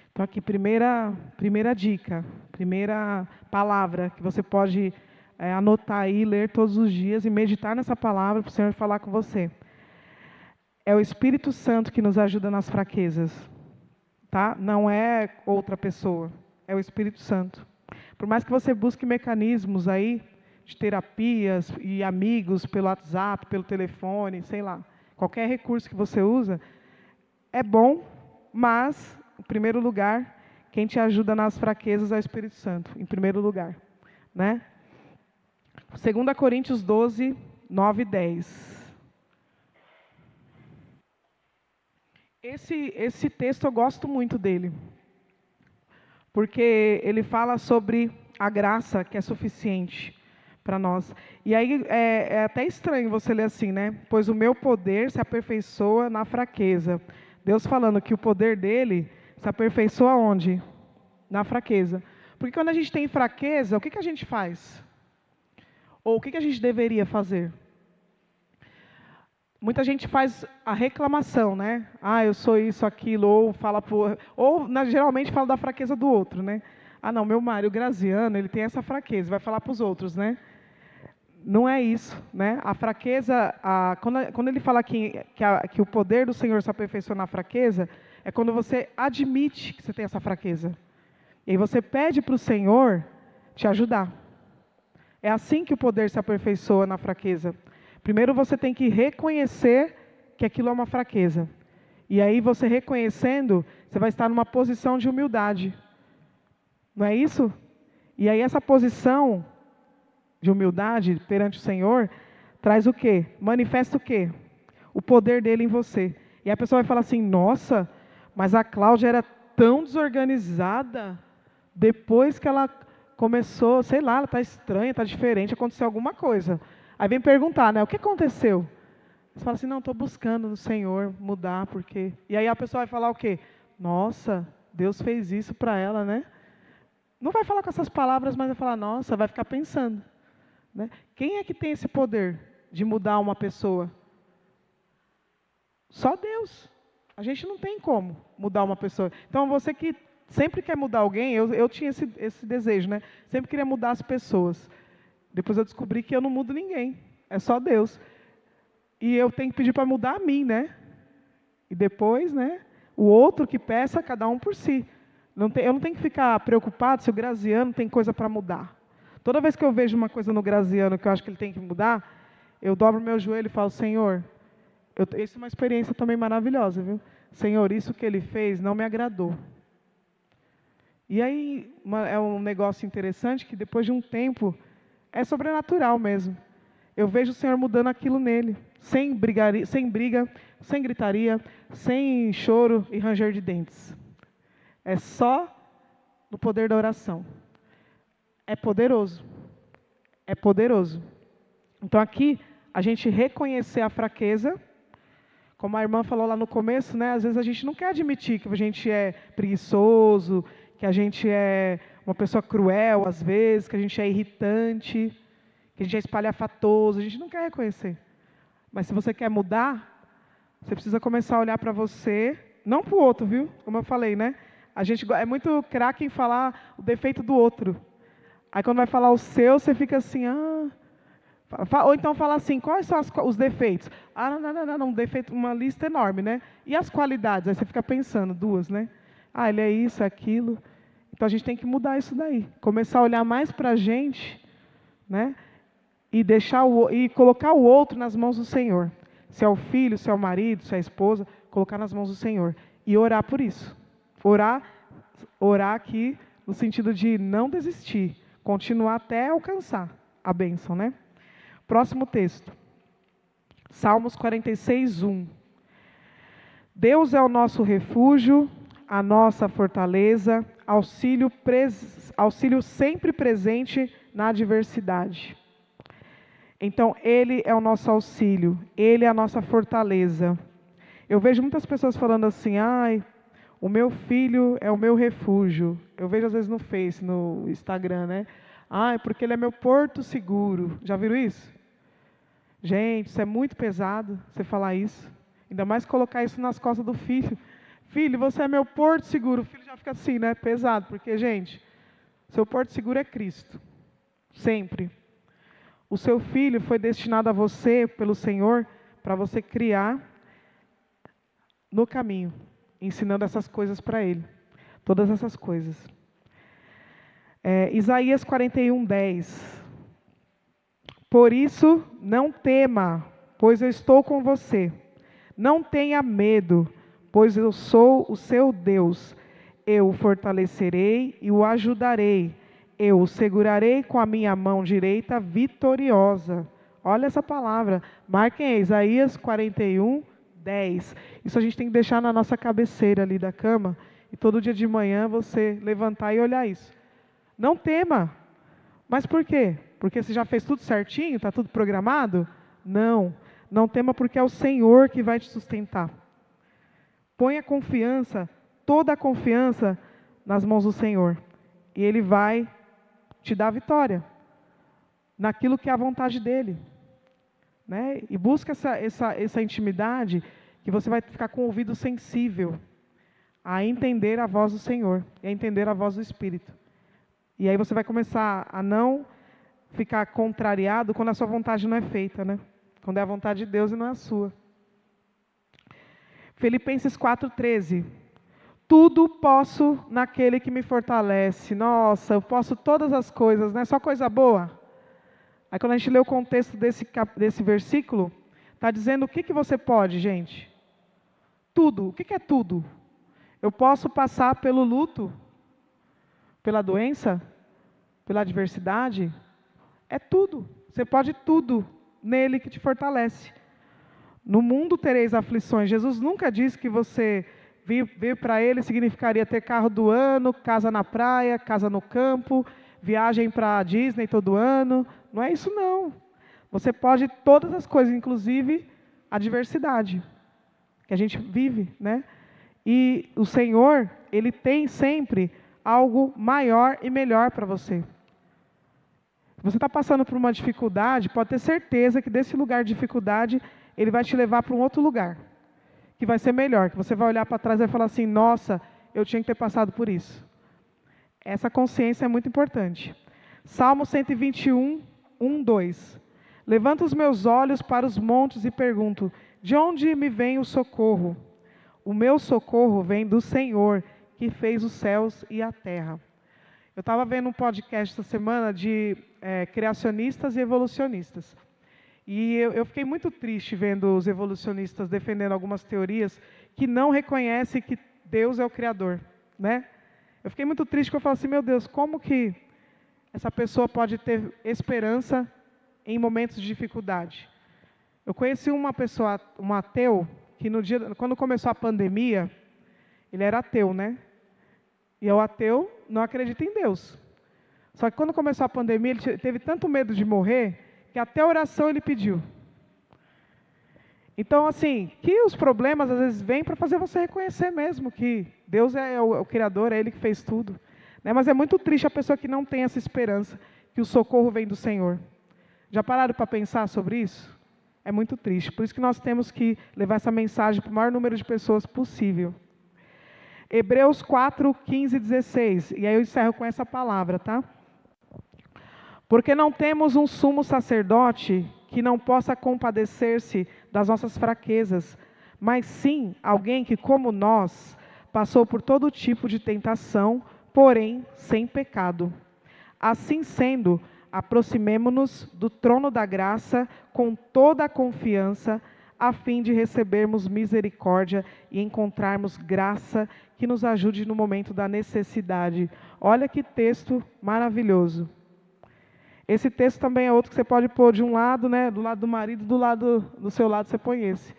Então aqui, primeira dica, primeira palavra que você pode anotar aí, ler todos os dias e meditar nessa palavra para o Senhor falar com você. É o Espírito Santo que nos ajuda nas fraquezas, tá? Não é outra pessoa, é o Espírito Santo. Por mais que você busque mecanismos aí de terapias e amigos pelo WhatsApp, pelo telefone, sei lá, qualquer recurso que você usa, é bom, mas em primeiro lugar, quem te ajuda nas fraquezas é o Espírito Santo, em primeiro lugar, né? 2 Coríntios 12, 9 e 10. Esse texto eu gosto muito dele, porque ele fala sobre a graça que é suficiente para nós. E aí é até estranho você ler assim, né? Pois o meu poder se aperfeiçoa na fraqueza. Deus falando que o poder dele se aperfeiçoa onde? Na fraqueza. Porque quando a gente tem fraqueza, o que a gente faz? Ou o que a gente deveria fazer? Muita gente faz a reclamação, né? Eu sou isso, aquilo, geralmente fala da fraqueza do outro, né? Não, meu marido, o Graziano, ele tem essa fraqueza, vai falar para os outros, né? Não é isso, né? A fraqueza, quando ele fala que o poder do Senhor se aperfeiçoa na fraqueza, é quando você admite que você tem essa fraqueza. E aí você pede para o Senhor te ajudar. É assim que o poder se aperfeiçoa na fraqueza. Primeiro você tem que reconhecer que aquilo é uma fraqueza. E aí você reconhecendo, você vai estar numa posição de humildade. Não é isso? E aí essa posição de humildade perante o Senhor traz o quê? Manifesta o quê? O poder dele em você. E a pessoa vai falar assim, nossa, mas a Cláudia era tão desorganizada, depois que ela começou, sei lá, ela está estranha, está diferente, aconteceu alguma coisa. Aí vem perguntar, né, o que aconteceu? Você fala assim, não, estou buscando no Senhor mudar, porque... E aí a pessoa vai falar o quê? Nossa, Deus fez isso para ela, né? Não vai falar com essas palavras, mas vai falar, nossa, vai ficar pensando. Né? Quem é que tem esse poder de mudar uma pessoa? Só Deus. A gente não tem como mudar uma pessoa. Então você que sempre quer mudar alguém, eu tinha esse desejo, né? Sempre queria mudar as pessoas. Depois eu descobri que eu não mudo ninguém. É só Deus. E eu tenho que pedir para mudar a mim, né? E depois, né? O outro que peça, cada um por si. Eu não tenho que ficar preocupado se o Graziano tem coisa para mudar. Toda vez que eu vejo uma coisa no Graziano que eu acho que ele tem que mudar, eu dobro meu joelho e falo, Senhor, isso é uma experiência também maravilhosa, viu? Senhor, isso que ele fez não me agradou. E aí é um negócio interessante que depois de um tempo, é sobrenatural mesmo. Eu vejo o Senhor mudando aquilo nele, sem briga, sem gritaria, sem choro e ranger de dentes. É só no poder da oração. É poderoso. É poderoso. Então aqui, a gente reconhecer a fraqueza, como a irmã falou lá no começo, né? Às vezes a gente não quer admitir que a gente é preguiçoso, que a gente é uma pessoa cruel, às vezes, que a gente é irritante, que a gente é espalhafatoso, a gente não quer reconhecer. Mas se você quer mudar, você precisa começar a olhar para você, não para o outro, viu? Como eu falei, né? A gente é muito craque em falar o defeito do outro. Aí quando vai falar o seu, você fica assim, ou então fala assim, quais são os defeitos? Não, defeito, uma lista enorme, né? E as qualidades? Aí você fica pensando, duas, né? Ele é isso, é aquilo. Então a gente tem que mudar isso daí. Começar a olhar mais para a gente, né? E colocar o outro nas mãos do Senhor. Se é o filho, se é o marido, se é a esposa, colocar nas mãos do Senhor. E orar por isso. Orar aqui no sentido de não desistir. Continuar até alcançar a bênção, né? Próximo texto. Salmos 46, 1. Deus é o nosso refúgio, a nossa fortaleza, auxílio sempre presente na adversidade. Então, Ele é o nosso auxílio, Ele é a nossa fortaleza. Eu vejo muitas pessoas falando assim, o meu filho é o meu refúgio. Eu vejo às vezes no Face, no Instagram, né? Porque ele é meu porto seguro. Já viram isso? Gente, isso é muito pesado, você falar isso. Ainda mais colocar isso nas costas do filho. Filho, você é meu porto seguro. O filho já fica assim, né? Pesado, porque, gente, seu porto seguro é Cristo. Sempre. O seu filho foi destinado a você, pelo Senhor, para você criar no caminho, ensinando essas coisas para ele. Todas essas coisas. Isaías 41, 10. Por isso, não tema, pois eu estou com você. Não tenha medo, pois eu sou o seu Deus. Eu o fortalecerei e o ajudarei. Eu o segurarei com a minha mão direita vitoriosa. Olha essa palavra. Marquem aí, Isaías 41, 10. Isso a gente tem que deixar na nossa cabeceira ali da cama. E todo dia de manhã você levantar e olhar isso. Não tema. Mas por quê? Porque você já fez tudo certinho? Está tudo programado? Não. Não tema porque é o Senhor que vai te sustentar. Põe a confiança, toda a confiança nas mãos do Senhor. E Ele vai te dar vitória naquilo que é a vontade dEle. Né? E busca essa intimidade que você vai ficar com o ouvido sensível a entender a voz do Senhor e a entender a voz do Espírito. E aí você vai começar a não ficar contrariado quando a sua vontade não é feita, né? Quando é a vontade de Deus e não é a sua. Filipenses 4,13. Tudo posso naquele que me fortalece. Nossa, eu posso todas as coisas, não é só coisa boa? Aí quando a gente lê o contexto desse versículo, está dizendo o que você pode, gente? Tudo. O que é tudo? Eu posso passar pelo luto, pela doença, pela adversidade. É tudo. Você pode tudo nele que te fortalece. No mundo tereis aflições. Jesus nunca disse que você vir para Ele significaria ter carro do ano, casa na praia, casa no campo, viagem para a Disney todo ano. Não é isso não. Você pode todas as coisas, inclusive a diversidade que a gente vive, né? E o Senhor, Ele tem sempre algo maior e melhor para você. Se você está passando por uma dificuldade, pode ter certeza que desse lugar de dificuldade, Ele vai te levar para um outro lugar, que vai ser melhor, que você vai olhar para trás e vai falar assim, nossa, eu tinha que ter passado por isso. Essa consciência é muito importante. Salmo 121, 1, 2. Levanto os meus olhos para os montes e pergunto, de onde me vem o socorro? O meu socorro vem do Senhor, que fez os céus e a terra. Eu estava vendo um podcast essa semana de criacionistas e evolucionistas. E eu fiquei muito triste vendo os evolucionistas defendendo algumas teorias que não reconhecem que Deus é o Criador, né? Eu fiquei muito triste porque eu falo assim, meu Deus, como que essa pessoa pode ter esperança em momentos de dificuldade? Eu conheci uma pessoa, um ateu, que quando começou a pandemia, ele era ateu, né? E o ateu não acredita em Deus. Só que quando começou a pandemia, ele teve tanto medo de morrer, que até oração ele pediu. Então, assim, que os problemas às vezes vêm para fazer você reconhecer mesmo que Deus é o Criador, é Ele que fez tudo. Né? Mas é muito triste a pessoa que não tem essa esperança, que o socorro vem do Senhor. Já pararam para pensar sobre isso? É muito triste. Por isso que nós temos que levar essa mensagem para o maior número de pessoas possível. Hebreus 4, 15 e 16. E aí eu encerro com essa palavra, tá? Porque não temos um sumo sacerdote que não possa compadecer-se das nossas fraquezas, mas sim alguém que, como nós, passou por todo tipo de tentação, porém sem pecado. Assim sendo, aproximemo-nos do trono da graça com toda a confiança, a fim de recebermos misericórdia e encontrarmos graça que nos ajude no momento da necessidade. Olha que texto maravilhoso. Esse texto também é outro que você pode pôr de um lado, né, do lado do marido, do seu lado você põe esse.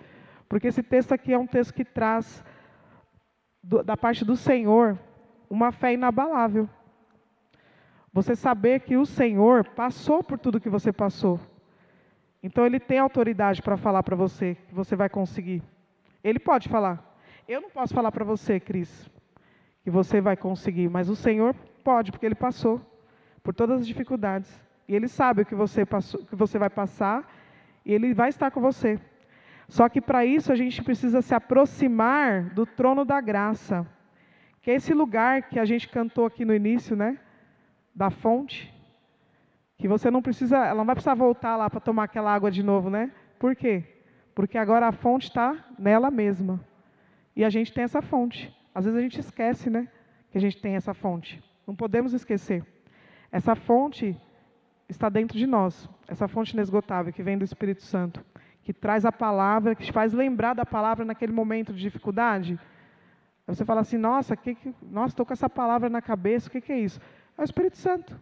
Porque esse texto aqui é um texto que traz, da parte do Senhor, uma fé inabalável. Você saber que o Senhor passou por tudo que você passou. Então Ele tem autoridade para falar para você que você vai conseguir. Ele pode falar. Eu não posso falar para você, Cris, que você vai conseguir, mas o Senhor pode, porque Ele passou por todas as dificuldades. E Ele sabe o que você passou, o que você vai passar, e Ele vai estar com você. Só que para isso a gente precisa se aproximar do trono da graça, que é esse lugar que a gente cantou aqui no início, né? Da fonte, que você não precisa, ela não vai precisar voltar lá para tomar aquela água de novo, né? Por quê? Porque agora a fonte está nela mesma. E a gente tem essa fonte. Às vezes a gente esquece, né? Que a gente tem essa fonte. Não podemos esquecer. Essa fonte está dentro de nós. Essa fonte inesgotável que vem do Espírito Santo. Que traz a palavra, que te faz lembrar da palavra naquele momento de dificuldade. Aí você fala assim, nossa, estou com essa palavra na cabeça, o que é isso? É o Espírito Santo,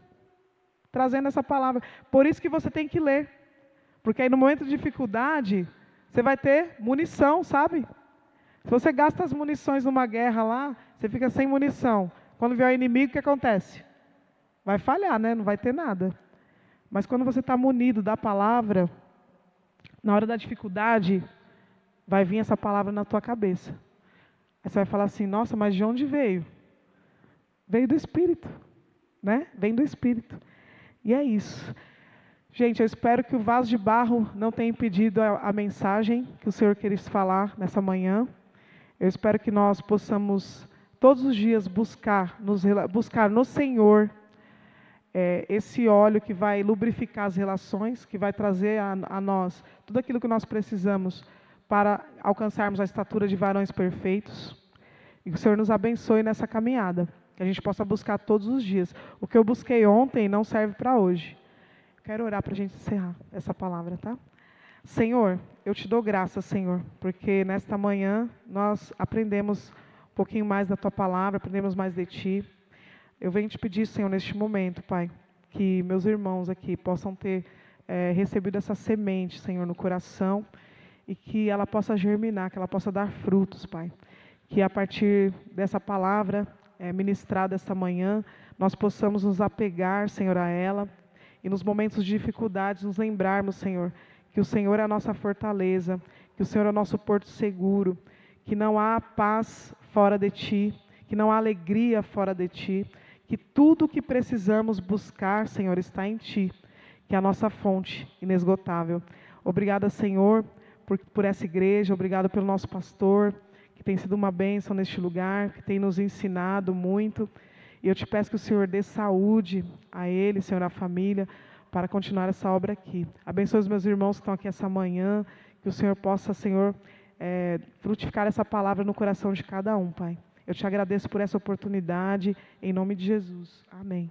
trazendo essa palavra. Por isso que você tem que ler. Porque aí no momento de dificuldade, você vai ter munição, sabe? Se você gasta as munições numa guerra lá, você fica sem munição. Quando vier o inimigo, o que acontece? Vai falhar, né? Não vai ter nada. Mas quando você está munido da palavra, na hora da dificuldade, vai vir essa palavra na tua cabeça. Aí você vai falar assim, nossa, mas de onde veio? Veio do Espírito. Né? Vem do Espírito. E é isso. Gente, eu espero que o vaso de barro não tenha impedido a mensagem que o Senhor quis falar nessa manhã. Eu espero que nós possamos todos os dias buscar no Senhor esse óleo que vai lubrificar as relações, que vai trazer a nós tudo aquilo que nós precisamos para alcançarmos a estatura de varões perfeitos. E que o Senhor nos abençoe nessa caminhada. Que a gente possa buscar todos os dias. O que eu busquei ontem não serve para hoje. Quero orar para a gente encerrar essa palavra, tá? Senhor, eu te dou graças, Senhor, porque nesta manhã nós aprendemos um pouquinho mais da Tua palavra, aprendemos mais de Ti. Eu venho te pedir, Senhor, neste momento, Pai, que meus irmãos aqui possam ter recebido essa semente, Senhor, no coração e que ela possa germinar, que ela possa dar frutos, Pai. Que a partir dessa palavra ministrada esta manhã, nós possamos nos apegar, Senhor, a ela, e nos momentos de dificuldades nos lembrarmos, Senhor, que o Senhor é a nossa fortaleza, que o Senhor é o nosso porto seguro, que não há paz fora de Ti, que não há alegria fora de Ti, que tudo o que precisamos buscar, Senhor, está em Ti, que é a nossa fonte inesgotável. Obrigada, Senhor, por essa igreja, obrigado pelo nosso pastor, que tem sido uma bênção neste lugar, que tem nos ensinado muito. E eu te peço que o Senhor dê saúde a ele, Senhor, à família, para continuar essa obra aqui. Abençoe os meus irmãos que estão aqui essa manhã, que o Senhor possa, Senhor, frutificar essa palavra no coração de cada um, Pai. Eu te agradeço por essa oportunidade, em nome de Jesus. Amém.